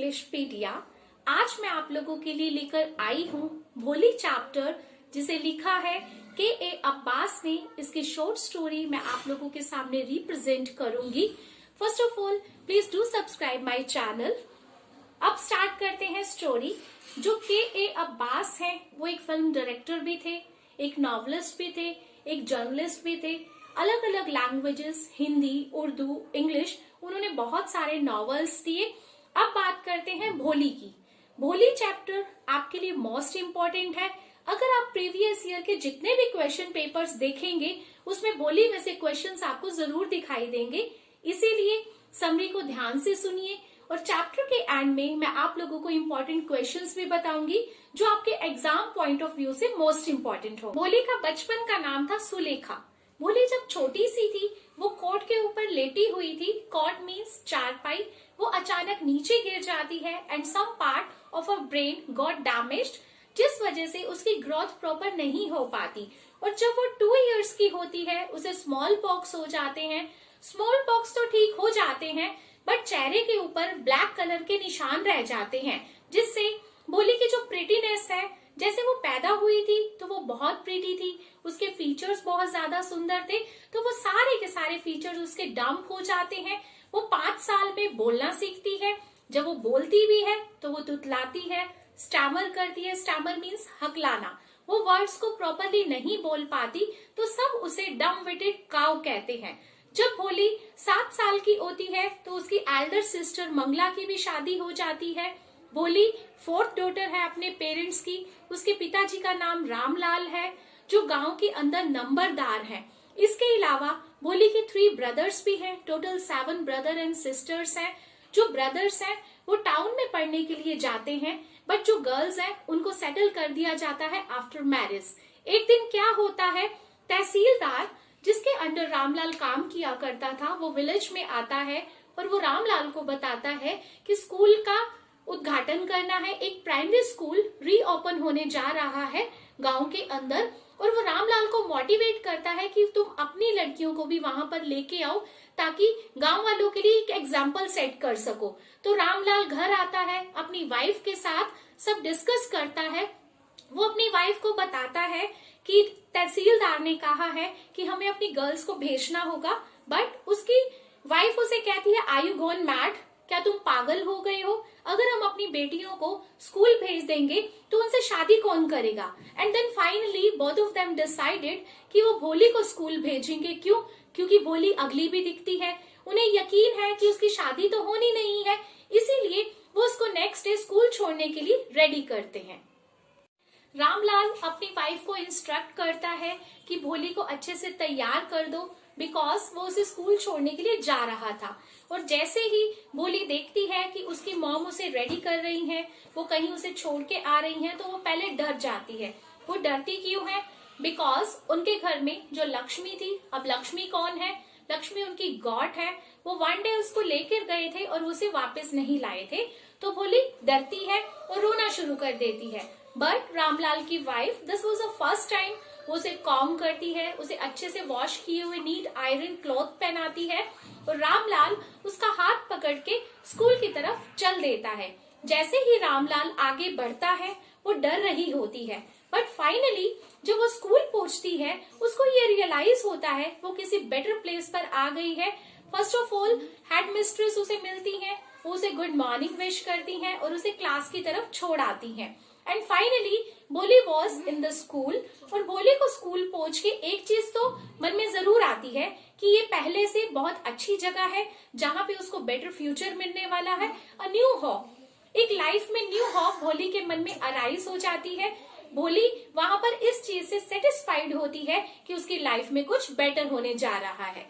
English पीडिया। आज मैं आप लोगों के लिए लेकर आई हूँ भोली चैप्टर, जिसे लिखा है के अब्बास ने। इसकी शॉर्ट स्टोरी मैं आप लोगों के सामने रिप्रेजेंट करूंगी। First of all please do subscribe my channel. अब स्टार्ट करते हैं स्टोरी। जो के अब्बास हैं वो एक फिल्म डायरेक्टर भी थे, एक नॉवलिस्ट भी थे, एक जर्नलिस्ट भी थे। अलग अलग लैंग्वेजेस, हिंदी, उर्दू, इंग्लिश, उन्होंने बहुत सारे नॉवेल्स दिए। अब बात करते हैं भोली की। भोली चैप्टर आपके लिए मोस्ट इम्पोर्टेंट है। अगर आप प्रीवियस ईयर के जितने भी क्वेश्चन पेपर्स देखेंगे उसमें भोली में से क्वेश्चंस आपको जरूर दिखाई देंगे, इसीलिए समरी को ध्यान से सुनिए। और चैप्टर के एंड में मैं आप लोगों को इम्पोर्टेंट क्वेश्चंस भी बताऊंगी जो आपके एग्जाम पॉइंट ऑफ व्यू से मोस्ट इम्पोर्टेंट हो। भोली का बचपन का नाम था सुलेखा। भोली जब छोटी सी थी वो कॉट के ऊपर लेटी हुई थी। कॉट मीन्स चारपाई। वो अचानक नीचे गिर जाती है and some part of her brain got damaged, जिस वजह से उसकी ग्रोथ प्रॉपर नहीं हो पाती। और जब वो 2 इयर्स की होती है उसे स्मॉल पॉक्स हो जाते हैं। स्मॉल पॉक्स तो ठीक हो जाते हैं बट चेहरे के ऊपर ब्लैक कलर के निशान रह जाते हैं, जिससे भोली की जो प्रिटीनेस है, जैसे वो पैदा हुई थी तो वो बहुत प्रीटी थी, उसके फीचर्स बहुत ज्यादा सुंदर थे, तो वो सारे के सारे फीचर्स उसके डंप हो जाते हैं। वो 5 साल में बोलना सीखती है। जब वो बोलती भी है तो वो तुतलाती है, स्टैमर करती है। स्टैमर मीन्स हकलाना। वो वर्ड्स को प्रॉपरली नहीं बोल पाती तो सब उसे डम विटेड काउ कहते हैं। जब भोली 7 साल की होती है तो उसकी एल्डर सिस्टर मंगला की भी शादी हो जाती है। भोली 4th डॉटर है अपने पेरेंट्स की। उसके पिताजी का नाम रामलाल है जो गांव के अंदर नंबरदार हैं। इसके अलावा भोली के 3 ब्रदर्स भी हैं। टोटल 7 ब्रदर एंड सिस्टर्स हैं। जो ब्रदर्स हैं वो टाउन में पढ़ने के लिए जाते हैं, बट जो गर्ल्स हैं उनको सेटल कर दिया जाता है आफ्टर मैरिज। एक दिन क्या होता है, तहसीलदार जिसके अंडर रामलाल काम किया करता था वो विलेज में आता है और वो रामलाल को बताता है कि स्कूल का उद्घाटन करना है। एक प्राइमरी स्कूल रीओपन होने जा रहा है गांव के अंदर, और वो रामलाल को मोटिवेट करता है कि तुम अपनी लड़कियों को भी वहां पर लेके आओ ताकि गांव वालों के लिए एक एग्जाम्पल सेट कर सको। तो रामलाल घर आता है, अपनी वाइफ के साथ सब डिस्कस करता है। वो अपनी वाइफ को बताता है कि तहसीलदार ने कहा है कि हमें अपनी गर्ल्स को भेजना होगा, बट उसकी वाइफ उसे कहती है आर यू गॉन मैड, क्या तुम पागल हो गए हो? अगर हम अपनी बेटियों को स्कूल भेज देंगे तो उनसे शादी कौन करेगा? And then finally both of them decided कि वो भोली को स्कूल भेजेंगे। क्यों? क्योंकि भोली अगली भी दिखती है। उन्हें यकीन है कि उसकी शादी तो होनी नहीं है, इसीलिए वो उसको नेक्स्ट डे स्कूल छोड़ने के लिए रेडी करते हैं। रामलाल अपनी वाइफ को इंस्ट्रक्ट करता है कि भोली को अच्छे से तैयार कर दो, बिकॉज वो उसे स्कूल छोड़ने के लिए जा रहा था। और जैसे ही भोली देखती है कि उसकी मॉम उसे रेडी कर रही हैं, वो कहीं उसे छोड़ के आ रही हैं, तो वो पहले डर जाती है। वो डरती क्यों है? बिकॉज उनके घर में जो लक्ष्मी थी, अब लक्ष्मी कौन है? लक्ष्मी उनकी गॉड है। वो वन डे उसको लेकर गए थे और उसे वापस नहीं लाए थे, तो भोली डरती है और रोना शुरू कर देती है। बट रामलाल की wife, this was the first time, वो उसे कॉम करती है, उसे अच्छे से वॉश किए हुए नीट आयरन क्लॉथ पहनाती है और रामलाल उसका हाथ पकड़ के स्कूल की तरफ चल देता है। जैसे ही रामलाल आगे बढ़ता है वो डर रही होती है, बट फाइनली जब वो स्कूल पहुंचती है उसको ये रियलाइज होता है वो किसी बेटर प्लेस पर आ गई है। First of all head mistress उसे मिलती है, वो उसे गुड मॉर्निंग विश करती हैं और उसे क्लास की तरफ छोड़ आती हैं। एंड फाइनली भोली वॉज इन द स्कूल, और भोली को स्कूल पहुंच के एक चीज तो मन में जरूर आती है कि ये पहले से बहुत अच्छी जगह है जहाँ पे उसको बेटर फ्यूचर मिलने वाला है। अ न्यू होप, एक लाइफ में न्यू होप भोली के मन में अराइज हो जाती है। भोली वहां पर इस चीज से सेटिस्फाइड होती है कि उसकी लाइफ में कुछ बेटर होने जा रहा है।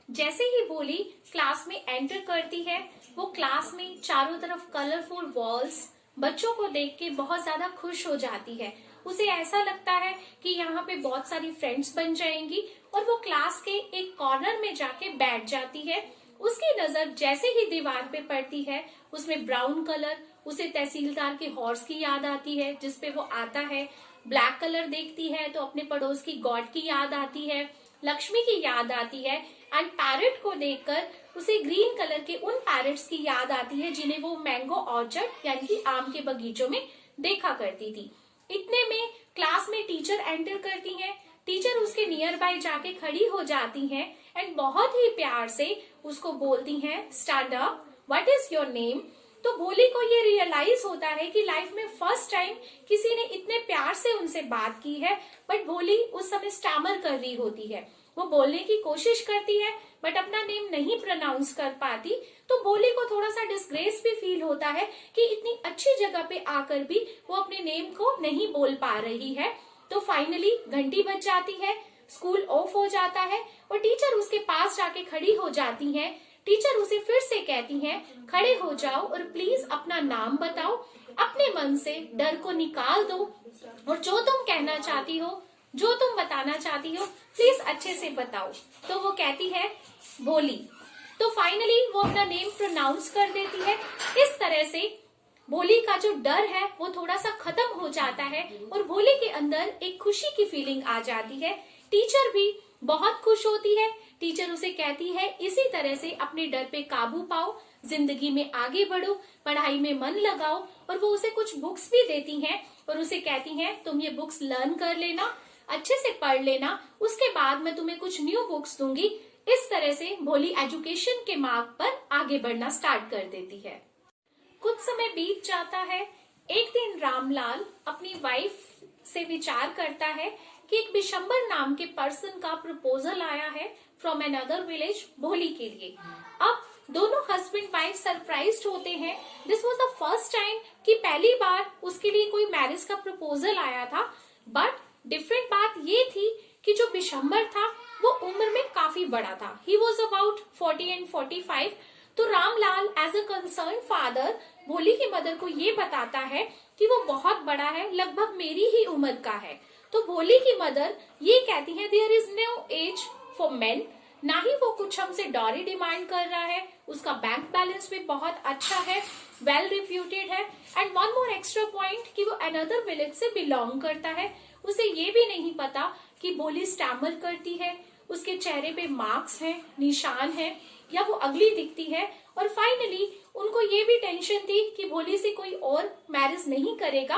जैसे ही भोली क्लास में एंटर करती है, वो क्लास में चारों तरफ कलरफुल वॉल्स, बच्चों को देख के बहुत ज्यादा खुश हो जाती है। उसे ऐसा लगता है कि यहाँ पे बहुत सारी फ्रेंड्स बन जाएंगी, और वो क्लास के एक कॉर्नर में जाके बैठ जाती है। उसकी नजर जैसे ही दीवार पे पड़ती है उसमें ब्राउन कलर, उसे तहसीलदार के हॉर्स की याद आती है जिसपे वो आता है। ब्लैक कलर देखती है तो अपने पड़ोस की गॉड की याद आती है। लक्ष्मी की याद आती है एंड पैरट को देखकर उसे ग्रीन कलर के उन पैरट्स की याद आती है जिन्हें वो मैंगो ऑर्चर्ड यानी कि आम के बगीचों में देखा करती थी। इतने में क्लास में टीचर एंटर करती हैं। टीचर उसके नियर बाय जाके खड़ी हो जाती हैं एंड बहुत ही प्यार से उसको बोलती हैं, stand up, what is your name. तो भोली को ये रियलाइज होता है कि लाइफ में फर्स्ट टाइम किसी ने इतने प्यार से उनसे बात की है, बट भोली उस समय स्टैमर कर रही होती है। वो बोलने की कोशिश करती है बट अपना नेम नहीं प्रोनाउंस कर पाती। तो भोली को थोड़ा सा डिसग्रेस भी फील होता है कि इतनी अच्छी जगह पे आकर भी वो अपने नेम को नहीं बोल पा रही है। तो फाइनली घंटी बज जाती है, स्कूल ऑफ हो जाता है और टीचर उसके पास जाके खड़ी हो जाती हैं। टीचर उसे फिर से कहती हैं, खड़े हो जाओ और प्लीज अपना नाम बताओ, अपने मन से डर को निकाल दो और जो तुम कहना चाहती हो, जो तुम बताना चाहती हो, प्लीज अच्छे से बताओ। तो वो कहती है भोली। तो फाइनली वो अपना नेम प्रोनाउंस कर देती है। इस तरह से भोली का जो डर है वो थोड़ा सा खत्म हो जाता है और भोली के अंदर एक खुशी की फीलिंग आ जाती है। टीचर भी बहुत खुश होती है। टीचर उसे कहती है, इसी तरह से अपने डर पे काबू पाओ, जिंदगी में आगे बढ़ो, पढ़ाई में मन लगाओ। और वो उसे कुछ बुक्स भी देती हैं और उसे कहती हैं, तुम ये बुक्स लर्न कर लेना, अच्छे से पढ़ लेना, उसके बाद मैं तुम्हें कुछ न्यू बुक्स दूंगी। इस तरह से भोली एजुकेशन के मार्ग पर आगे बढ़ना स्टार्ट कर देती है। कुछ समय बीत जाता है। एक दिन रामलाल अपनी वाइफ से विचार करता है कि एक बिशंबर नाम के पर्सन का प्रपोजल आया है फ्रॉम अनदर विलेज भोली के लिए। अब दोनों हस्बैंड वाइफ सरप्राइज्ड होते हैं। This was the first time कि पहली बार उसके लिए कोई मैरिज का प्रपोजल आया था। बट डिफरेंट बात ये थी कि जो बिशंबर था वो उम्र में काफी बड़ा था। He was about 40 and 45। तो Ramlal as a concern father Bholi की मदर को ये बताता है कि वो बहुत बड़ा है, लगभग मेरी ही उम्र का है। तो भोली की मदर ये कहती है, there is no age for men. ना ही वो कुछ हमसे डॉरी डिमांड कर रहा है, उसका बैंक बैलेंस भी बहुत अच्छा है, वेल रिप्यूटेड है and one more extra point कि वो अनदर विलेज से बिलोंग करता है। उसे ये भी नहीं पता कि भोली स्टैमर करती है, उसके चेहरे पे मार्क्स हैं, निशान है, या वो अगली दिखती है। और फाइनली उनको ये भी टेंशन थी कि भोली से कोई और मैरिज नहीं करेगा।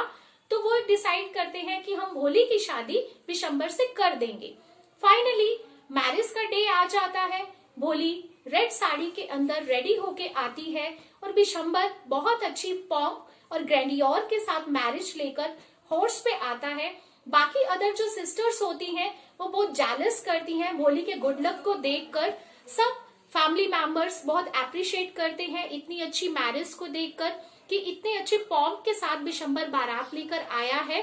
तो वो डिसाइड करते हैं कि हम भोली की शादी बिशंबर से कर देंगे। फाइनली मैरिज का डे आ जाता है। भोली रेड साड़ी के अंदर रेडी होके आती है और बिशंबर बहुत अच्छी पॉम्प और ग्रैंडियोर के साथ मैरिज लेकर हॉर्स पे आता है। बाकी अदर जो सिस्टर्स होती हैं वो बहुत जेलस करती हैं भोली के गुड लक को देखकर। सब फैमिली मेंबर्स बहुत अप्रिशिएट करते हैं इतनी अच्छी मैरिज को देखकर कि इतने अच्छे पॉम्प के साथ बिशंबर बारात लेकर आया है।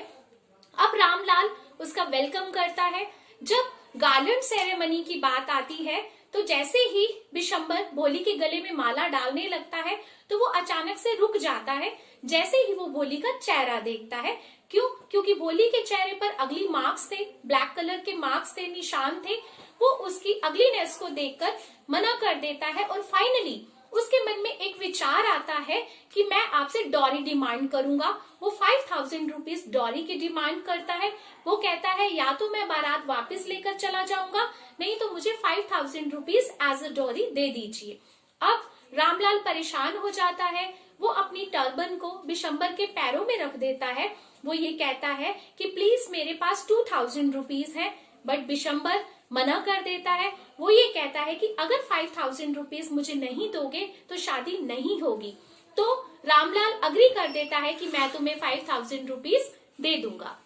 अब रामलाल उसका वेलकम करता है। जब गार्लैंड सेरेमनी की बात आती है तो जैसे ही बिशंबर भोली के गले में माला डालने लगता है तो वो अचानक से रुक जाता है जैसे ही वो भोली का चेहरा देखता है। क्यों? क्योंकि भोली के चेहरे पर अगली मार्क्स थे, ब्लैक कलर के मार्क्स थे, निशान थे। वो उसकी अगलीनेस को देखकर मना कर देता है और फाइनली उसके मन में एक विचार आता है कि मैं आपसे डॉरी डिमांड करूंगा। वो 5000 रुपीज डॉरी की डिमांड करता है। वो कहता है या तो मैं बारात वापस लेकर चला जाऊंगा, नहीं तो मुझे 5000 रुपीज एज अ डॉरी दे दीजिए। अब रामलाल परेशान हो जाता है। वो अपनी टर्बन को बिशंबर के पैरों में रख देता है। वो ये कहता है कि प्लीज मेरे पास 2000 रुपीज है, बट बिशंबर मना कर देता है। वो ये कहता है कि अगर 5000 रुपीज मुझे नहीं दोगे तो शादी नहीं होगी। तो रामलाल अग्री कर देता है कि मैं तुम्हें 5000 रुपीज दे दूंगा।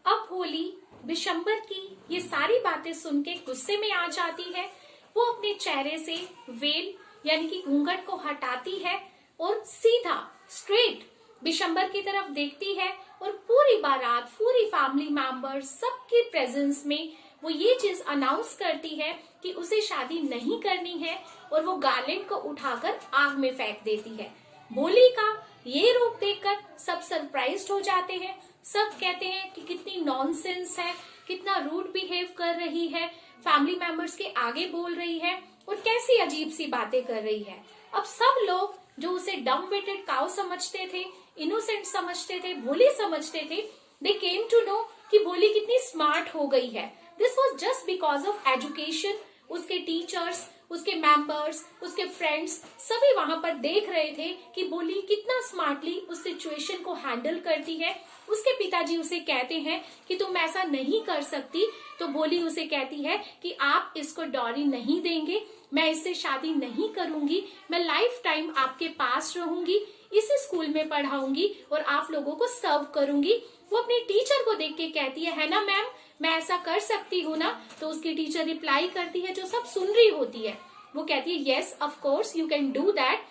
अब भोली बिशंबर की ये सारी बातें सुन के गुस्से में आ जाती है। वो अपने चेहरे से वेल यानी कि घूंघट को हटाती है और सीधा स्ट्रेट बिशंबर की तरफ देखती है और पूरी बारात, पूरी फैमिली मेंबर्स सबके प्रेजेंस में वो ये चीज अनाउंस करती है कि उसे शादी नहीं करनी है और वो गार्लैंड को उठाकर आग में फेंक देती है। भोली का ये रूप देखकर सब सरप्राइज्ड हो जाते हैं। सब कहते हैं कि कितनी नॉनसेंस है, कितना रूड बिहेव कर रही है, फैमिली मेंबर्स के आगे बोल रही है और कैसी अजीब सी बातें कर रही है। अब सब लोग जो उसे डम वेटेड काउ समझते थे, इनोसेंट समझते थे, भोली समझते थे, दे केम टू नो कि भोली कितनी स्मार्ट हो गई है। This was just because of education. उसके टीचर्स, उसके मेंबर्स, उसके फ्रेंड्स सभी वहां पर देख रहे थे कि बोली कितना स्मार्टली उस सिचुएशन को हैंडल करती है। उसके पिताजी उसे कहते हैं कि तुम ऐसा नहीं कर सकती, तो बोली उसे कहती है कि आप इसको डॉरी नहीं देंगे, मैं इससे शादी नहीं करूंगी, मैं लाइफ टाइम आपके पास रहूंगी, इसी स्कूल में पढ़ाऊंगी और आप लोगों को सर्व करूंगी। वो अपनी टीचर को देख के कहती है ना मैम, मैं ऐसा कर सकती हूँ ना? तो उसकी टीचर रिप्लाई करती है, जो सब सुन रही होती है, वो कहती है yes of course you can do that.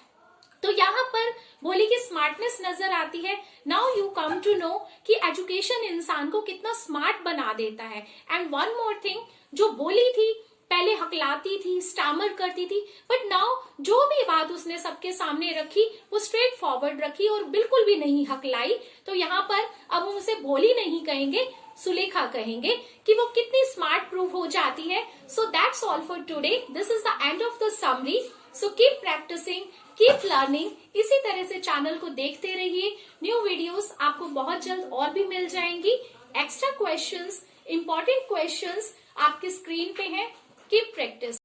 तो यहाँ पर भोली की स्मार्टनेस नजर आती है। Now you come to know कि एजुकेशन इंसान को कितना स्मार्ट बना देता है। एंड वन मोर थिंग, जो भोली थी पहले हकलाती थी, स्टामर करती थी, बट नाउ जो भी बात उसने सबके सामने रखी वो स्ट्रेट फॉरवर्ड रखी और बिल्कुल भी नहीं हकलाई। तो यहाँ पर अब हम उसे भोली नहीं कहेंगे, सुलेखा कहेंगे कि वो कितनी स्मार्ट प्रूव हो जाती है। So that's all for today, this is the end of the summary. So keep practicing, keep learning. इसी तरह से चैनल को देखते रहिए, न्यू वीडियोस आपको बहुत जल्द और भी मिल जाएंगी। एक्स्ट्रा क्वेश्चंस, इंपॉर्टेंट क्वेश्चंस आपके स्क्रीन पे हैं। Keep practice.